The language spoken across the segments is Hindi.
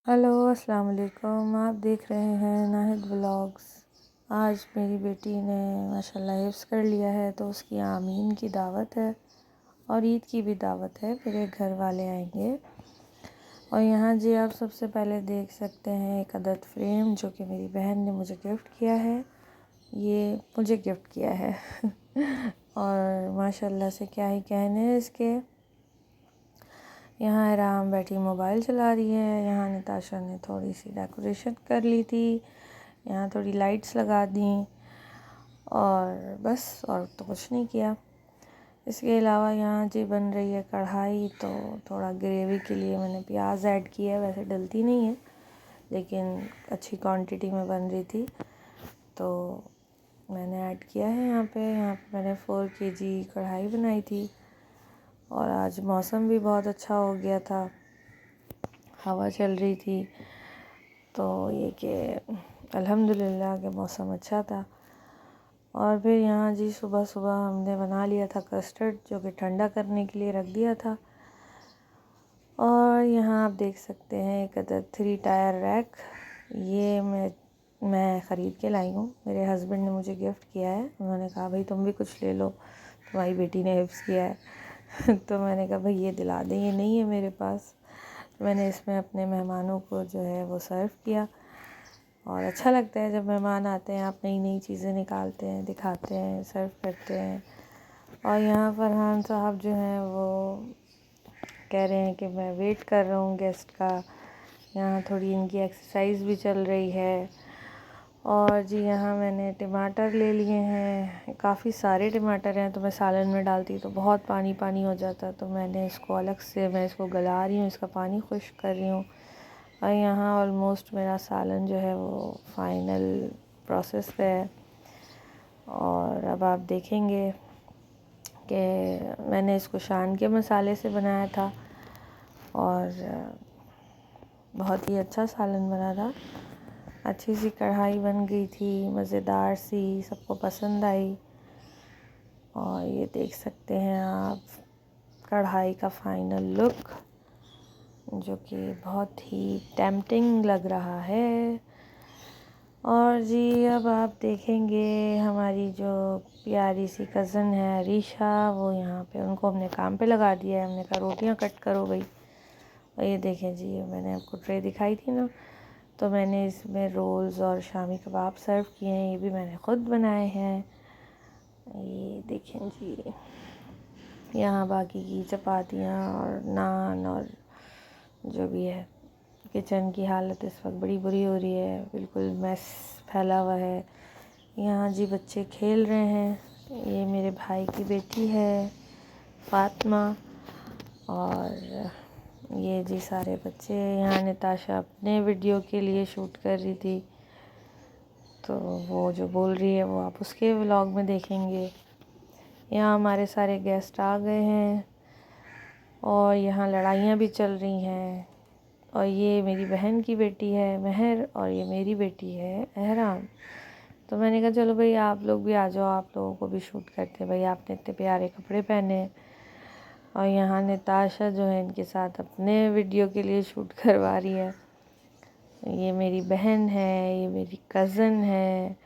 हेलो अस्सलाम वालेकुम। आप देख रहे हैं नाहिद व्लॉग्स। आज मेरी बेटी ने माशाल्लाह हिफ्ज़ कर लिया है तो उसकी आमीन की दावत है और ईद की भी दावत है। मेरे घर वाले आएंगे और यहाँ जी आप सबसे पहले देख सकते हैं एक अदद फ्रेम जो कि मेरी बहन ने मुझे गिफ्ट किया है। ये मुझे गिफ्ट किया है और माशाल्लाह से क्या ही कहने हैं इसके। यहाँ आराम बैठी मोबाइल चला रही है। यहाँ नताशा ने थोड़ी सी डेकोरेशन कर ली थी, यहाँ थोड़ी लाइट्स लगा दी और बस और तो कुछ नहीं किया। इसके अलावा यहाँ जी बन रही है कढ़ाई, तो थोड़ा ग्रेवी के लिए मैंने प्याज ऐड किया है। वैसे डलती नहीं है लेकिन अच्छी क्वांटिटी में बन रही थी तो मैंने ऐड किया है। यहाँ पे मैंने 4 kg कढ़ाई बनाई थी और आज मौसम भी बहुत अच्छा हो गया था, हवा चल रही थी तो ये कि अल्हम्दुलिल्लाह के मौसम अच्छा था। और फिर यहाँ जी सुबह सुबह हमने बना लिया था कस्टर्ड जो कि ठंडा करने के लिए रख दिया था। और यहाँ आप देख सकते हैं एक अदद 3 टायर रैक, ये मैं ख़रीद के लाई हूँ। मेरे हस्बैंड ने मुझे गिफ्ट किया है। उन्होंने कहा भाई तुम भी कुछ ले लो, तुम्हारी बेटी ने हिफ्ज़ किया है तो मैंने कहा भाई ये दिला दें, ये नहीं है मेरे पास। तो मैंने इसमें अपने मेहमानों को जो है वो सर्व किया और अच्छा लगता है जब मेहमान आते हैं, आप नई नई चीज़ें निकालते हैं, दिखाते हैं, सर्व करते हैं। और यहाँ फरहान साहब जो हैं वो कह रहे हैं कि मैं वेट कर रहा हूँ गेस्ट का। यहाँ थोड़ी इनकी एक्सरसाइज भी चल रही है। और जी यहाँ मैंने टमाटर ले लिए हैं, काफ़ी सारे टमाटर हैं तो मैं सालन में डालती तो बहुत पानी पानी हो जाता, तो मैंने इसको अलग से मैं इसको गला रही हूँ, इसका पानी खुश्क कर रही हूँ। और यहाँ ऑलमोस्ट मेरा सालन जो है वो फाइनल प्रोसेस पे है। और अब आप देखेंगे कि मैंने इसको शान के मसाले से बनाया था और बहुत ही अच्छा सालन बना था। अच्छी सी कढ़ाई बन गई थी, मज़ेदार सी, सबको पसंद आई। और ये देख सकते हैं आप कढ़ाई का फाइनल लुक जो कि बहुत ही टेम्पटिंग लग रहा है। और जी अब आप देखेंगे हमारी जो प्यारी सी कज़न है अरीशा, वो यहाँ पे उनको हमने काम पे लगा दिया है। हमने कहा रोटियाँ कट करो भाई। और ये देखें जी, मैंने आपको ट्रे दिखाई थी ना, तो मैंने इसमें रोल्स और शामी कबाब सर्व किए हैं। ये भी मैंने ख़ुद बनाए हैं। ये देखें जी, यहाँ बाकी की चपातियाँ और नान और जो भी है। किचन की हालत इस वक्त बड़ी बुरी हो रही है, बिल्कुल मैस फैला हुआ है। यहाँ जी बच्चे खेल रहे हैं। ये मेरे भाई की बेटी है फ़ातिमा और ये जी सारे बच्चे। यहाँ नताशा अपने वीडियो के लिए शूट कर रही थी, तो वो जो बोल रही है वो आप उसके व्लॉग में देखेंगे। यहाँ हमारे सारे गेस्ट आ गए हैं और यहाँ लड़ाइयाँ भी चल रही हैं। और ये मेरी बहन की बेटी है महर और ये मेरी बेटी है एहराम। तो मैंने कहा चलो भाई आप लोग भी आ जाओ, आप लोगों को भी शूट करते हैं। भाई आपने इतने प्यारे कपड़े पहने हैं। और यहाँ नताशा जो है इनके साथ अपने वीडियो के लिए शूट करवा रही है। ये मेरी बहन है, ये मेरी कज़न है।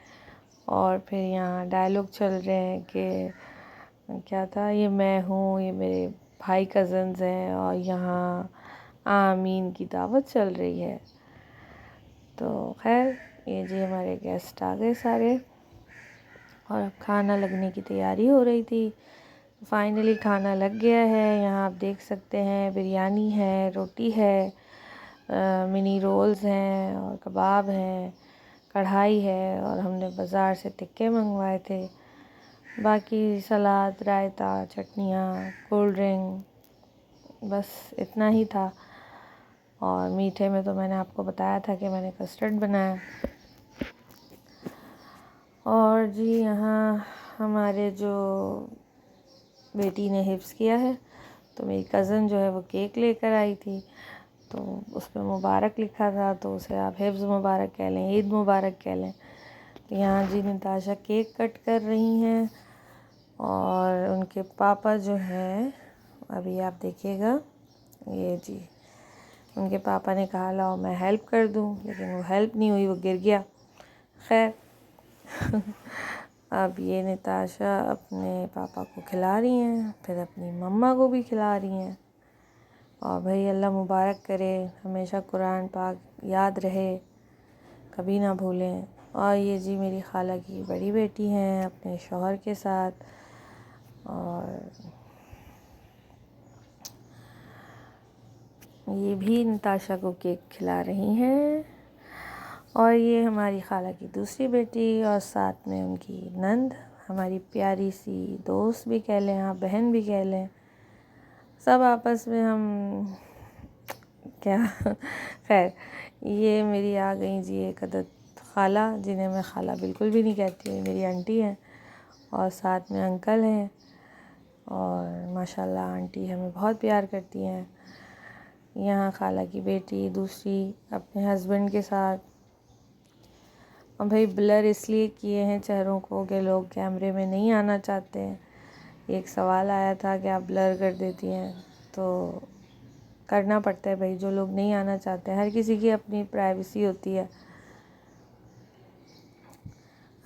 और फिर यहाँ डायलॉग चल रहे हैं कि क्या था, ये मैं हूँ, ये मेरे भाई कज़न्स हैं और यहाँ आमीन की दावत चल रही है। तो खैर ये जी हमारे गेस्ट आ गए सारे और अब खाना लगने की तैयारी हो रही थी। फाइनली खाना लग गया है। यहाँ आप देख सकते हैं बिरयानी है, रोटी है, मिनी रोल्स हैं और कबाब हैं, कढ़ाई है और हमने बाज़ार से टिक्के मंगवाए थे। बाकी सलाद, रायता, चटनियाँ, कोल्ड ड्रिंक, बस इतना ही था। और मीठे में तो मैंने आपको बताया था कि मैंने कस्टर्ड बनाया। और जी यहाँ हमारे जो बेटी ने हिफ्ज़ किया है तो मेरी कज़न जो है वो केक लेकर आई थी, तो उस पर मुबारक लिखा था, तो उसे आप हिफ्ज़ मुबारक कह लें, ईद मुबारक कह लें। तो यहाँ जी नताशा केक कट कर रही हैं और उनके पापा जो हैं, अभी आप देखिएगा, ये जी उनके पापा ने कहा लाओ मैं हेल्प कर दूं, लेकिन वो हेल्प नहीं हुई, वो गिर गया। खैर अब ये नताशा अपने पापा को खिला रही हैं, फिर अपनी मम्मा को भी खिला रही हैं। और भाई अल्लाह मुबारक करे, हमेशा कुरान पाक याद रहे, कभी ना भूलें। और ये जी मेरी खाला की बड़ी बेटी हैं अपने शौहर के साथ, और ये भी नताशा को केक खिला रही हैं। और ये हमारी खाला की दूसरी बेटी और साथ में उनकी नंद, हमारी प्यारी सी दोस्त भी कह लें, आप बहन भी कह लें, सब आपस में हम क्या खैर ये मेरी आ गई जी एक अदद खाला, जिन्हें मैं खाला बिल्कुल भी नहीं कहती हूँ, मेरी आंटी हैं। और साथ में अंकल हैं, और माशाल्लाह आंटी हमें बहुत प्यार करती हैं। यहाँ खाला की बेटी दूसरी अपने हस्बैंड के साथ। और भाई ब्लर इसलिए किए हैं चेहरों को कि लोग कैमरे में नहीं आना चाहते हैं। एक सवाल आया था कि आप ब्लर कर देती हैं, तो करना पड़ता है भाई, जो लोग नहीं आना चाहते हैं, हर किसी की अपनी प्राइवेसी होती है।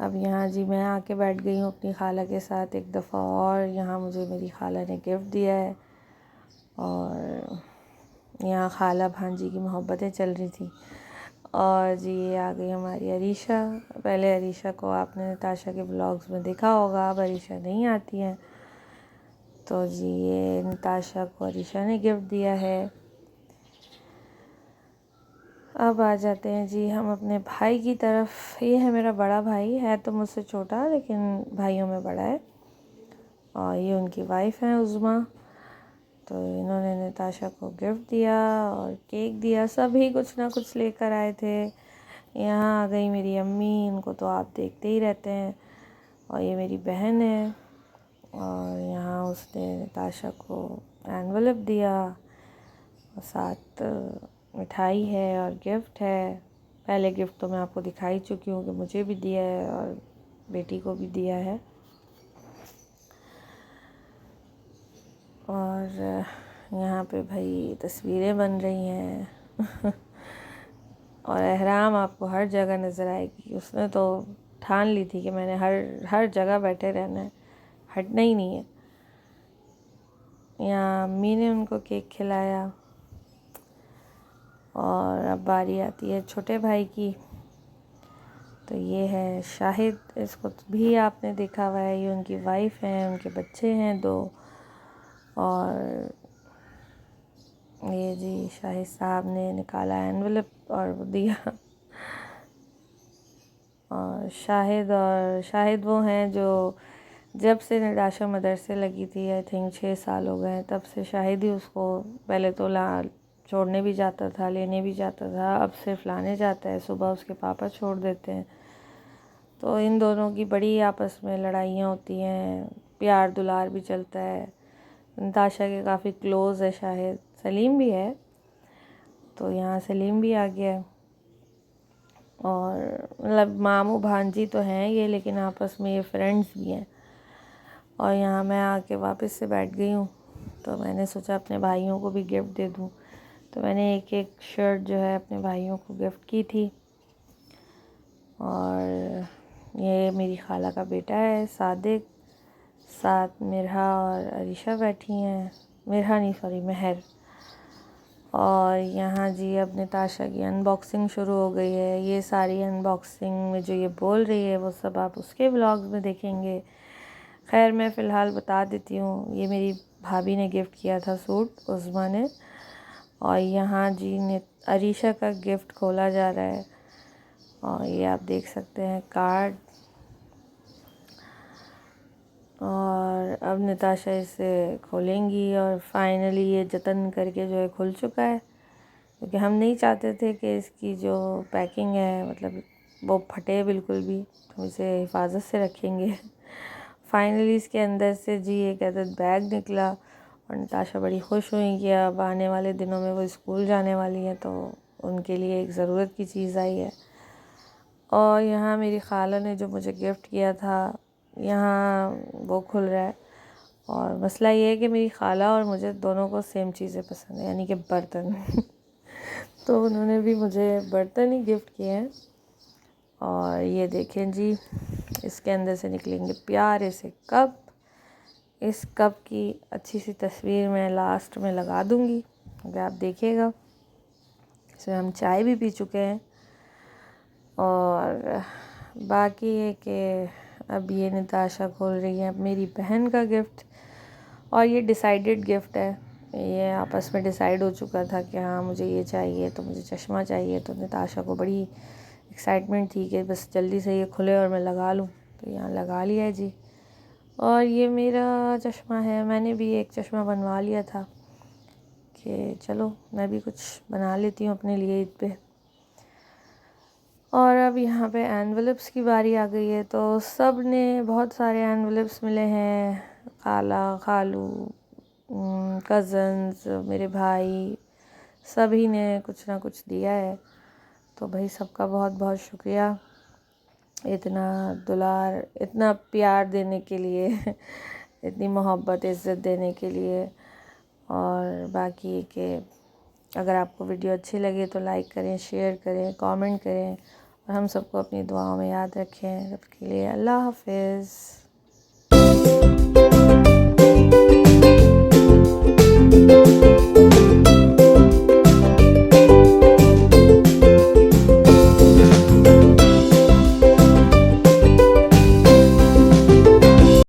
अब यहाँ जी मैं आके बैठ गई हूँ अपनी खाला के साथ एक दफ़ा, और यहाँ मुझे मेरी खाला ने गिफ्ट दिया है। और यहाँ खाला भांजी की मोहब्बतें चल रही थी। और जी ये आ गई हमारी अरीशा। पहले अरीशा को आपने नताशा के ब्लॉग्स में देखा होगा, अब अरीशा नहीं आती हैं, तो जी ये नताशा को अरीशा ने गिफ्ट दिया है। अब आ जाते हैं जी हम अपने भाई की तरफ। ये है मेरा बड़ा भाई, है तो मुझसे छोटा लेकिन भाइयों में बड़ा है। और ये उनकी वाइफ है उज़मा। तो इन्होंने नताशा को गिफ्ट दिया और केक दिया, सभी कुछ ना कुछ लेकर आए थे। यहाँ आ गई मेरी अम्मी, इनको तो आप देखते ही रहते हैं। और ये मेरी बहन है, और यहाँ उसने नताशा को एनवलप दिया, और साथ मिठाई है और गिफ्ट है। पहले गिफ्ट तो मैं आपको दिखा ही चुकी हूँ कि मुझे भी दिया है और बेटी को भी दिया है। और यहाँ पे भाई तस्वीरें बन रही हैं और एहराम आपको हर जगह नज़र आएगी। उसने तो ठान ली थी कि मैंने हर जगह बैठे रहना है, हटना ही नहीं है। यहाँ अम्मी ने उनको केक खिलाया। और अब बारी आती है छोटे भाई की। तो ये है शाहिद, इसको भी आपने देखा हुआ है, ये उनकी वाइफ है, उनके बच्चे हैं 2। और ये जी शाहिद साहब ने निकाला एनवलप और दिया। और शाहिद वो हैं जो जब से नताशा मदरसे लगी थी, आई थिंक 6 साल हो गए, तब से शाहिद ही उसको पहले तो छोड़ने भी जाता था, लेने भी जाता था, अब सिर्फ लाने जाता है। सुबह उसके पापा छोड़ देते हैं। तो इन दोनों की बड़ी आपस में लड़ाइयाँ होती हैं, प्यार दुलार भी चलता है। नताशा के काफ़ी क्लोज़ है शाहिद, सलीम भी है, तो यहाँ सलीम भी आ गया है। और मतलब मामू भांजी तो हैं ये, लेकिन आपस में ये फ्रेंड्स भी हैं। और यहाँ मैं आके वापस से बैठ गई हूँ, तो मैंने सोचा अपने भाइयों को भी गिफ्ट दे दूँ। तो मैंने एक एक शर्ट जो है अपने भाइयों को गिफ्ट की थी। और ये मेरी खाला का बेटा है सादिक, साथ मिरहा और अरीशा बैठी हैं। मिरहा नहीं, सॉरी, महर। और यहाँ जी अब नताशा की अनबॉक्सिंग शुरू हो गई है। ये सारी अनबॉक्सिंग में जो ये बोल रही है वो सब आप उसके व्लॉग्स में देखेंगे। खैर मैं फ़िलहाल बता देती हूँ, ये मेरी भाभी ने गिफ्ट किया था सूट, उज़मा ने। और यहाँ जी ने अरीशा का गिफ्ट खोला जा रहा है, और ये आप देख सकते हैं कार्ड। और अब नताशा इसे खोलेंगी, और फाइनली ये जतन करके जो है खुल चुका है, क्योंकि हम नहीं चाहते थे कि इसकी जो पैकिंग है मतलब वो फटे बिल्कुल भी, तो इसे हिफाजत से रखेंगे। फाइनली इसके अंदर से जी एक अदद बैग निकला, और नताशा बड़ी खुश हुई कि अब आने वाले दिनों में वो स्कूल जाने वाली है, तो उनके लिए एक ज़रूरत की चीज़ आई है। और यहाँ मेरी खाला ने जो मुझे गिफ्ट किया था, यहाँ वो खुल रहा है। और मसला ये है कि मेरी खाला और मुझे दोनों को सेम चीज़ें पसंद है, यानी कि बर्तन। तो उन्होंने भी मुझे बर्तन ही गिफ्ट किए हैं। और ये देखें जी, इसके अंदर से निकलेंगे प्यारे से कप। इस कप की अच्छी सी तस्वीर मैं लास्ट में लगा दूंगी, अगर आप देखिएगा। इसमें हम चाय भी पी चुके हैं। और बाकी है कि अब ये निताशा खोल रही है मेरी बहन का गिफ्ट। और ये डिसाइडेड गिफ्ट है, ये आपस में डिसाइड हो चुका था कि हाँ मुझे ये चाहिए, तो मुझे चश्मा चाहिए। तो निताशा को बड़ी एक्साइटमेंट थी कि बस जल्दी से ये खुले और मैं लगा लूँ। तो यहाँ लगा लिया है जी। और ये मेरा चश्मा है, मैंने भी एक चश्मा बनवा लिया था कि चलो मैं भी कुछ बना लेती हूँ अपने लिए ईद पे। और अब यहाँ पे एनवलप्स की बारी आ गई है। तो सब ने बहुत सारे एनवलप्स मिले हैं, खाला खालू, कज़न्स, मेरे भाई, सभी ने कुछ ना कुछ दिया है। तो भाई सबका बहुत बहुत शुक्रिया इतना दुलार, इतना प्यार देने के लिए इतनी मोहब्बत इज़्ज़त देने के लिए। और बाकी कि अगर आपको वीडियो अच्छी लगे तो लाइक करें, शेयर करें, कमेंट करें और हम सबको अपनी दुआओं में याद रखें। तब के लिए अल्लाह हाफ़िज़।